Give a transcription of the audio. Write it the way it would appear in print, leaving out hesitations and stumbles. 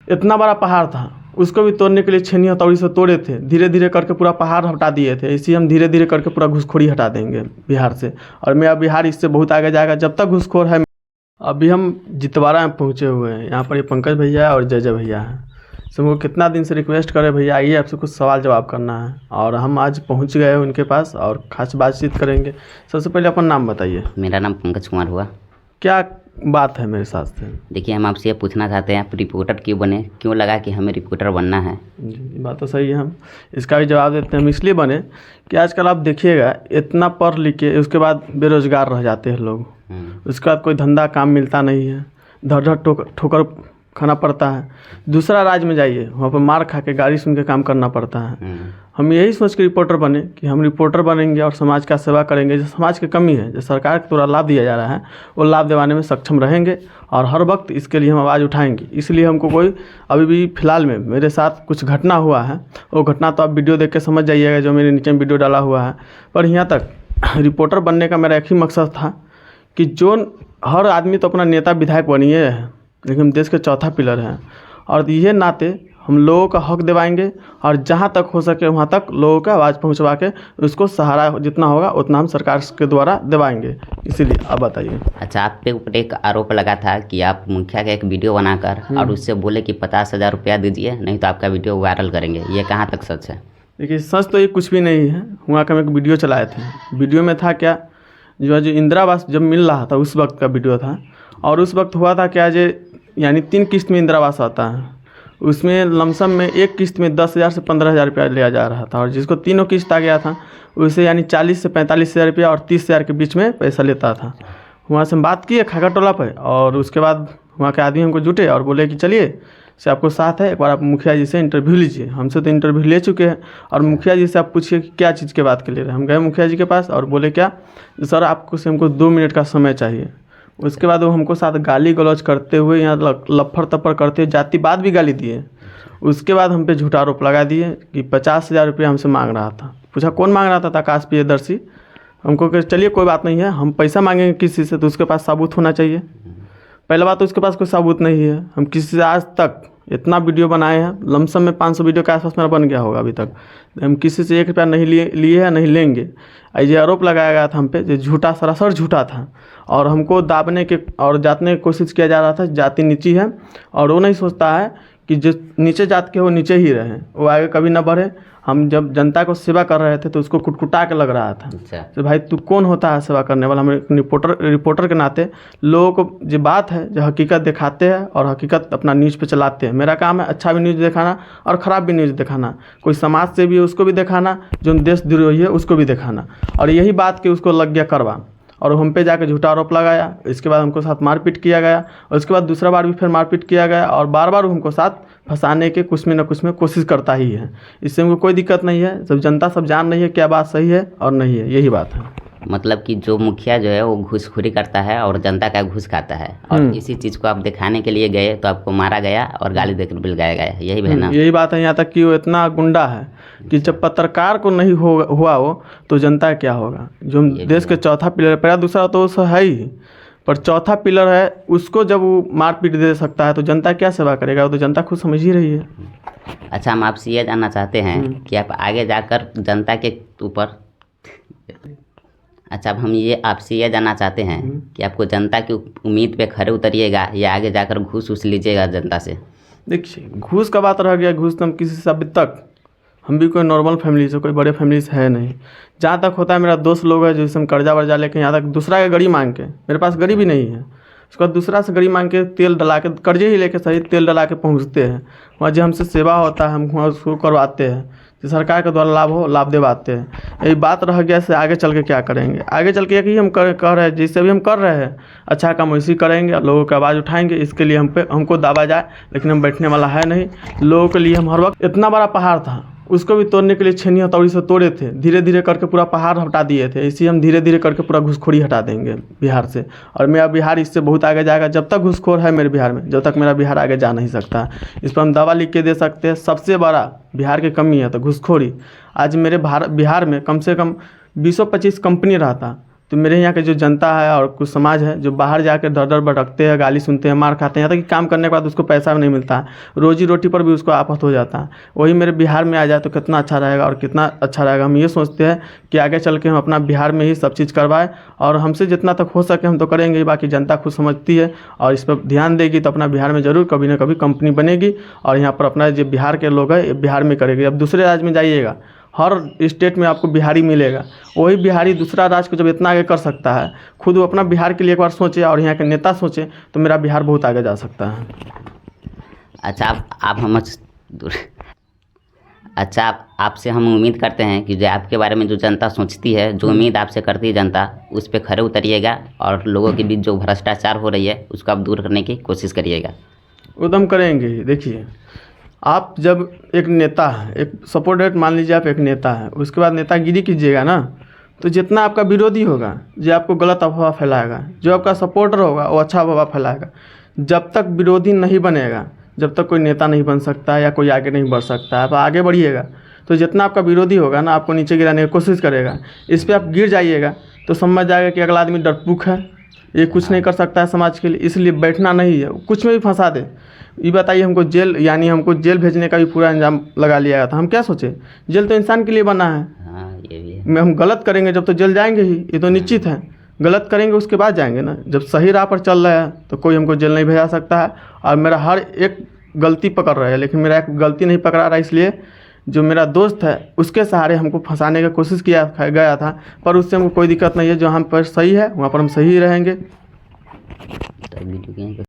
इतना बड़ा पहाड़ था, उसको भी तोड़ने के लिए छेनी हथौड़ी से तोड़े थे। धीरे धीरे करके पूरा पहाड़ हटा दिए थे। इसी हम धीरे धीरे करके पूरा घुसखोरी हटा देंगे बिहार से, और मेरा बिहार इससे बहुत आगे जाएगा। जब तक घुसखोर है, अभी हम जितवारा में पहुँचे हुए हैं। यहाँ पर ये पंकज भैया और जय भैया हैं। हमको कितना दिन से रिक्वेस्ट करे, भैया आइए आपसे कुछ सवाल जवाब करना है, और हम आज पहुँच गए उनके पास और खास बातचीत करेंगे। सबसे पहले अपन नाम बताइए। मेरा नाम पंकज कुमार हुआ। क्या बात है मेरे साथ से? देखिए, हम आपसे ये पूछना चाहते हैं, आप रिपोर्टर क्यों बने, क्यों लगा कि हमें रिपोर्टर बनना है? जी, बात तो सही है। हम इसका भी जवाब देते हैं। हम इसलिए बने कि आजकल आप देखिएगा, इतना पढ़ लिख के उसके बाद बेरोजगार रह जाते हैं लोग। उसके बाद कोई धंधा काम मिलता नहीं है, धड़ धड़ ठोकर खाना पड़ता है। दूसरा राज्य में जाइए, वहाँ पर मार खा के गाड़ी सुन के काम करना पड़ता है। हम यही सोच के रिपोर्टर बने कि हम रिपोर्टर बनेंगे और समाज का सेवा करेंगे। जो समाज की कमी है, जो सरकार के द्वारा लाभ दिया जा रहा है, वो लाभ दिलाने में सक्षम रहेंगे, और हर वक्त इसके लिए हम आवाज़ उठाएंगे। इसलिए हमको कोई अभी भी फ़िलहाल में मेरे साथ कुछ घटना हुआ है, वो घटना तो आप वीडियो देख के समझ जाइएगा, जो मेरे नीचे वीडियो डाला हुआ है। पर यहाँ तक रिपोर्टर बनने का मेरा एक ही मकसद था कि जो हर आदमी तो अपना नेता विधायक बनिए है, लेकिन हम देश के चौथा पिलर हैं, और ये नाते हम लोगों का हक दिवाएंगे, और जहाँ तक हो सके वहाँ तक लोगों का आवाज़ पहुँचवा के उसको सहारा जितना होगा उतना हम सरकार के द्वारा दिवाएंगे। इसीलिए आप बताइए। अच्छा, आप पे ऊपर एक आरोप लगा था कि आप मुखिया का एक वीडियो बनाकर और उससे बोले कि 50,000 रुपया दीजिए, नहीं तो आपका वीडियो वायरल करेंगे। ये कहाँ तक सच है? देखिए, सच तो ये कुछ भी नहीं है। वहाँ का हम एक वीडियो चलाए थे। वीडियो में था क्या, जो इंदिरा आवास जब मिल रहा था उस वक्त का वीडियो था। और उस वक्त हुआ था क्या, जो यानी 3 किस्त में इंदिरा आवास आता है, उसमें लमसम में एक किस्त में 10,000 से 15,000 रुपया लिया जा रहा था, और जिसको तीनों किस्त आ गया था उसे यानी 40 से 45,000 रुपया और 30,000 के बीच में पैसा लेता था। वहाँ से हम बात किए खाका टोला पर, और उसके बाद वहाँ के आदमी हमको जुटे और बोले कि चलिए से आपको साथ है, एक बार आप मुखिया जी से इंटरव्यू लीजिए। हमसे तो इंटरव्यू ले चुके हैं, और मुखिया जी से आप पूछिए कि क्या चीज़ के बात के ले रहे हैं। हम गए मुखिया जी के पास और बोले क्या सर, आपको से हमको 2 मिनट का समय चाहिए। उसके बाद वो हमको साथ गाली गलौज करते हुए, यहाँ लफड़ तफड़ करते हुए जाति बात भी गाली दिए। उसके बाद हम पे झूठा आरोप लगा दिए कि 50,000 रुपया हमसे मांग रहा था। पूछा कौन मांग रहा था? आकाश प्रियदर्शी। हमको कहा चलिए कोई बात नहीं है, हम पैसा मांगेंगे किसी से तो उसके पास सबूत होना चाहिए। पहला बात तो उसके पास कोई सबूत नहीं है। हम किसी से आज तक इतना वीडियो बनाए हैं, लमसम में 500 वीडियो के आसपास मेरा बन गया होगा अभी तक। हम किसी से 1 रुपया नहीं लिए है, नहीं लेंगे। ये आरोप लगाया गया था हम पे, जो झूठा, सरासर झूठा था, और हमको दाबने के और जातने की कोशिश किया जा रहा था। जाति नीची है, और वो नहीं सोचता है कि जो नीचे जात के वो नीचे ही रहे, वो आगे कभी ना बढ़े। हम जब जनता को सेवा कर रहे थे तो उसको कुटकुटा के लग रहा था। अच्छा। तो भाई तू कौन होता है सेवा करने वाला? हम रिपोर्टर के नाते लोगों को जो बात है, जो हकीकत दिखाते हैं और हकीकत अपना न्यूज़ पे चलाते हैं। मेरा काम है अच्छा भी न्यूज़ दिखाना और ख़राब भी न्यूज़ दिखाना। कोई समाज से भी उसको भी दिखाना, जो देशद्रोही है उसको भी दिखाना। और यही बात कि उसको लग गया करवा, और हम पे जाके झूठा आरोप लगाया। इसके बाद हमको साथ मारपीट किया गया, और उसके बाद दूसरा बार भी फिर मारपीट किया गया, और बार बार हमको साथ फंसाने के कुछ में न कुछ में कोशिश करता ही है। इससे हमको कोई दिक्कत नहीं है। सब जनता सब जान रही है क्या बात सही है और नहीं है, यही बात है। मतलब कि जो मुखिया जो है वो घूसखोरी करता है और जनता का घूस खाता है, और इसी चीज़ को आप दिखाने के लिए गए तो आपको मारा गया और गाली देकर बिलगाया गया, यही है ना? यही बात है। यहाँ तक कि वो इतना गुंडा है कि जब पत्रकार को नहीं हुआ वो, तो जनता क्या होगा? जो देश के चौथा पिलर, पहला दूसरा तो वो है ही, पर चौथा पिलर है, उसको जब वो मारपीट दे सकता है तो जनता क्या सेवा करेगा? वो तो जनता खुद समझ ही रही है। अच्छा, हम आपसे ये जानना चाहते हैं कि आप आगे जाकर जनता के ऊपर अच्छा, अब हम ये आपसे ये जानना चाहते हैं कि आपको जनता की उम्मीद पे खरे उतरिएगा या आगे जाकर घूस लीजिएगा जनता से? देखिए, घूस का बात रह गया। घूस तो हम किसी से अभी तक, हम भी कोई नॉर्मल फैमिली से, कोई बड़े फैमिली से है नहीं। जहाँ तक होता है, मेरा दोस्त लोग है जिससे हम कर्जा वर्जा लेके, यहाँ तक दूसरा का गाड़ी मांग के, मेरे पास गाड़ी भी नहीं है, उसके बाद दूसरा से गाड़ी मांग के तेल डला के, कर्जे ही लेके सही तेल डला के पहुँचते हैं वहाँ। जो हमसे सेवा होता है हम वहाँ उसको करवाते हैं, जो सरकार के द्वारा लाभ हो लाभ दिवाते हैं। यही बात रह गया से आगे चल के क्या करेंगे? आगे चल के यही हम कर रहे हैं, जिससे भी हम कर रहे हैं अच्छा काम वैसे करेंगे, लोगों की आवाज़ उठाएंगे। इसके लिए हमको दाबा जाए, लेकिन हम बैठने वाला है नहीं। लोगों के लिए हम हर वक्त, इतना बड़ा पहाड़ था उसको भी तोड़ने के लिए छेनी हथौड़ी से तोड़े थे। धीरे धीरे करके पूरा पहाड़ हटा दिए थे। इसी हम धीरे धीरे करके पूरा घुसखोरी हटा देंगे बिहार से, और मेरा बिहार इससे बहुत आगे जाएगा। जब तक घुसखोर है मेरे बिहार में, जब तक मेरा बिहार आगे जा नहीं सकता। इस पर हम दावा लिख के दे सकते हैं। सबसे बड़ा बिहार की कमी है तो घुसखोरी। आज मेरे बिहार में कम से कम 20-25 कंपनी रहता, तो मेरे यहाँ के जो जनता है और कुछ समाज है जो बाहर जाकर दर दर भटकते हैं, गाली सुनते हैं, मार खाते हैं, यहाँ तक कि काम करने के बाद उसको पैसा भी नहीं मिलता है, रोजी रोटी पर भी उसको आफत हो जाता है। वही मेरे बिहार में आ जाए तो कितना अच्छा रहेगा और कितना अच्छा रहेगा। हम ये सोचते हैं कि आगे चल के हम अपना बिहार में ही सब चीज़ करवाएं और हमसे जितना तक हो सके हम तो करेंगे ही। बाकी जनता खुद समझती है और इस पर ध्यान देगी तो अपना बिहार में ज़रूर कभी ना कभी कंपनी बनेगी और यहाँ पर अपना जो बिहार के लोग हैं बिहार में करेंगे। अब दूसरे राज्य में जाइएगा, हर स्टेट में आपको बिहारी मिलेगा, वही बिहारी दूसरा राज्य को जब इतना आगे कर सकता है, खुद वो अपना बिहार के लिए एक बार सोचे और यहाँ के नेता सोचे तो मेरा बिहार बहुत आगे जा सकता है। अच्छा आप हम दूर अच्छा आपसे हम उम्मीद करते हैं कि जो आपके बारे में जो जनता सोचती है, जो उम्मीद आपसे करती है जनता, उस पर खरे उतरिएगा और लोगों के बीच जो भ्रष्टाचार हो रही है उसको आप दूर करने की कोशिश करिएगा। उदम करेंगे ही। देखिए, आप जब एक नेता है, एक सपोर्टेड मान लीजिए आप एक नेता है, उसके बाद नेतागिरी कीजिएगा ना, तो जितना आपका विरोधी होगा जो आपको गलत अफवाह फैलाएगा, जो आपका सपोर्टर होगा वो अच्छा अफवाह फैलाएगा। जब तक विरोधी नहीं बनेगा, जब तक कोई नेता नहीं बन सकता या कोई आगे नहीं बढ़ सकता। आप आगे बढ़िएगा तो जितना आपका विरोधी होगा ना आपको नीचे गिराने की कोशिश करेगा। इस पर आप गिर जाइएगा तो समझ जाएगा कि अगला आदमी डरपोक है, ये कुछ नहीं कर सकता है समाज के लिए, इसलिए बैठना नहीं है, कुछ में भी फंसा दे। ये बताइए, हमको जेल यानी हमको जेल भेजने का भी पूरा इंजाम लगा लिया था। हम क्या सोचे, जेल तो इंसान के लिए बना है। हाँ, ये भी है। में हम गलत करेंगे जब तो जेल जाएंगे ही, ये तो निश्चित है। गलत करेंगे उसके बाद जाएंगे ना। जब सही राह पर चल रहा है तो कोई हमको जेल नहीं भेजा सकता है। और मेरा हर एक गलती पकड़ रहा है, लेकिन मेरा एक गलती नहीं पकड़ा रहा, इसलिए जो मेरा दोस्त है उसके सहारे हमको फंसाने की कोशिश किया गया था, पर उससे हमको कोई दिक्कत नहीं है। जो हम पर सही है वहाँ पर हम सही रहेंगे। तो वीडियो